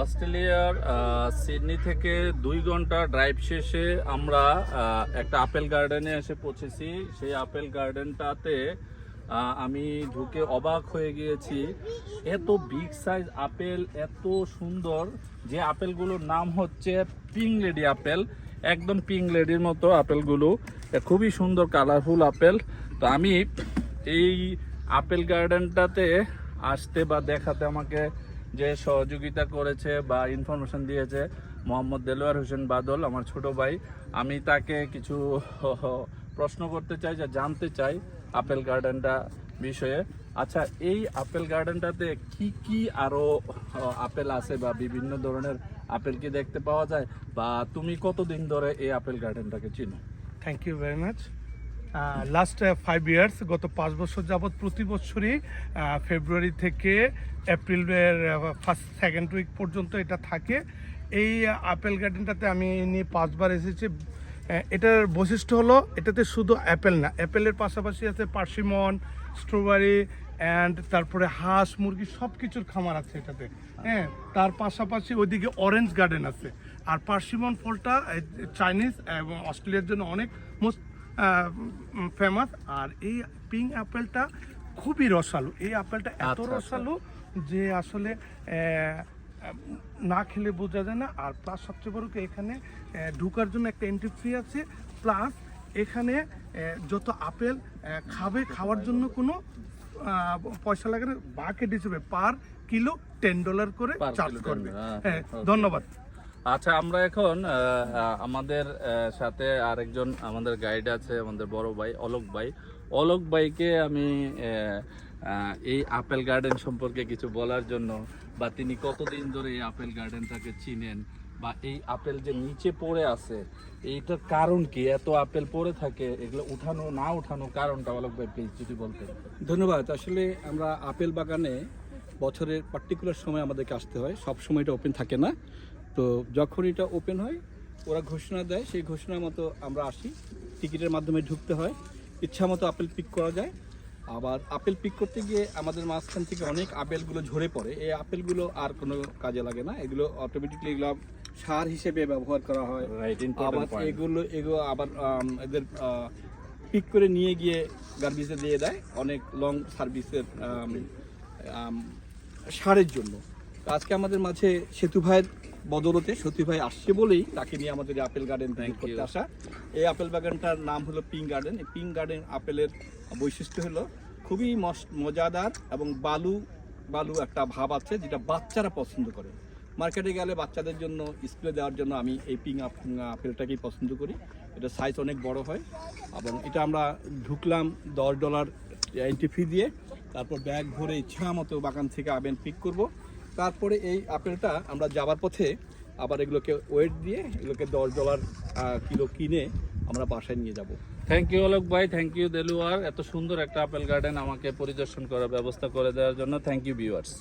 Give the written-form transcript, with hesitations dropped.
অস্ট্রেলিয়ার সিডনি থেকে 2 ঘন্টা ড্রাইভ শেষে আমরা একটা আপেল গার্ডেনে এসে পৌঁছেছি। সেই আপেল গার্ডেনটাতে আমি ঢুকে অবাক হয়ে গিয়েছি। এত বিগ সাইজ আপেল, এত সুন্দর, যে আপেলগুলোর নাম হচ্ছে পিঙ্ক লেডি আপেল। একদম পিঙ্ক লেডির মতো আপেলগুলো, খুবই সুন্দর কালারফুল আপেল। তো আমি এই আপেল গার্ডেনটাতে আসতে বা দেখাতে আমাকে যে সহযোগিতা করেছে বা ইনফরমেশন দিয়েছে মোহাম্মদ দেলোয়ার হোসেন বাদল, আমার ছোট ভাই। আমি তাকে কিছু প্রশ্ন করতে চাই, যা জানতে চাই আপেল গার্ডেনটা বিষয়ে। আচ্ছা, এই আপেল গার্ডেনটাতে কি কি আরো আপেল আছে বা বিভিন্ন ধরনের আপেল কি দেখতে পাওয়া যায়, বা তুমি কতদিন ধরে এই আপেল গার্ডেনটাকে চিনো? Thank you very much. Last 5 years, গত 5 বছর যাবৎ প্রতি বছরই ফেব্রুয়ারি থেকে এপ্রিলের ফার্স্ট সেকেন্ড উইক পর্যন্ত এটা থাকে। এই আপেল গার্ডেনটাতে আমি নিয়ে 5 বার এসেছি। এটার বৈশিষ্ট্য হলো এটাতে শুধু অ্যাপেল না, অ্যাপেলের পাশাপাশি আছে পার্সিমন, স্ট্রবেরি অ্যান্ড তারপরে হাঁস মুরগি সব কিছুর খামার আছে এটাতে। হ্যাঁ, তার পাশাপাশি ওইদিকে অরেঞ্জ গার্ডেন আছে। আর পার্সিমন ফলটা চাইনিজ এবং অস্ট্রেলিয়ার জন্য অনেক মোস্ট ফেমাস। আর এই পিঙ্ক অ্যাপেলটা খুবই রসালো। এই আপেলটা এত রসালো যে আসলে না খেলে বোঝা যায় না। আর প্লাস সবচেয়ে বড় কি, এখানে ঢোকার জন্য একটা এন্ট্রি ফি আছে। প্লাস এখানে যত আপেল খাওয়ার জন্য কোনো পয়সা লাগে না। বাকেট হিসেবে পার কিলো $10 করে চার্জ করবে। হ্যাঁ, ধন্যবাদ। আচ্ছা, আমরা এখন আমাদের সাথে আরেকজন আমাদের গাইড আছে, আমাদের বড় ভাই অলোক ভাইকে আমি এই আপেল গার্ডেন সম্পর্কে কিছু বলার জন্য, বা তিনি কতদিন ধরে এই আপেল গার্ডেনটাকে চিনেন, বা এই আপেল যে নিচে পড়ে আছে এইটার কারণ কি, এত আপেল পড়ে থাকে, এগুলো উঠানো না উঠানো কারণটা অলোক ভাই প্লিজ যদি বলতেন। ধন্যবাদ। আসলে আমরা আপেল বাগানে বছরের পার্টিকুলার সময় আমাদেরকে আসতে হয়, সব সময় এটা ওপেন থাকে না। তো যখন এটা ওপেন হয় ওরা ঘোষণা দেয়, সেই ঘোষণা মতো আমরা আসি। টিকিটের মাধ্যমে ঢুকতে হয়, ইচ্ছা মতো আপেল পিক করা যায়। আবার আপেল পিক করতে গিয়ে আমাদের মাঝখান থেকে অনেক আপেলগুলো ঝরে পড়ে। এই আপেলগুলো আর কোনো কাজে লাগে না, এগুলো অটোমেটিকলি এগুলো সার হিসেবে ব্যবহার করা হয়। আবার এগুলো আবার এদের পিক করে নিয়ে গিয়ে গার্বেজে দিয়ে দেয়, অনেক লং সার্ভিসের সারের জন্য। আজকে আমাদের মাঝে সেতু ভাইয়ের বদলতে, সতী ভাই আসছে বলেই তাকে নিয়ে আমাদের আপেল গার্ডেন করতে আসা। এই আপেল বাগানটার নাম হলো পিঙ্ক গার্ডেন। এই পিঙ্ক গার্ডেন আপেলের বৈশিষ্ট্য হলো খুবই মজাদার এবং বালু একটা ভাব আছে, যেটা বাচ্চারা পছন্দ করে। মার্কেটে গেলে বাচ্চাদের জন্য স্কুলে দেওয়ার জন্য আমি এই পিঙ্ক আপেলটাকেই পছন্দ করি। এটা সাইজ অনেক বড় হয় এবং এটা আমরা ঢুকলাম $10 এন্ট্রি ফি দিয়ে। তারপর ব্যাগ ভরে ইচ্ছা মতো বাগান থেকে আপেল পিক করব। তারপরে এই আপেলটা আমরা যাওয়ার পথে আবার এগুলোকে ওয়েট দিয়ে এগুলোকে $10 কিলো কিনে আমরা বাসায় নিয়ে যাব। থ্যাংক ইউ অলোক ভাই, থ্যাংক ইউ দেলুয়ার, এত সুন্দর একটা আপেল গার্ডেন আমাকে পরিদর্শন করার ব্যবস্থা করে দেওয়ার জন্য। Thank you viewers.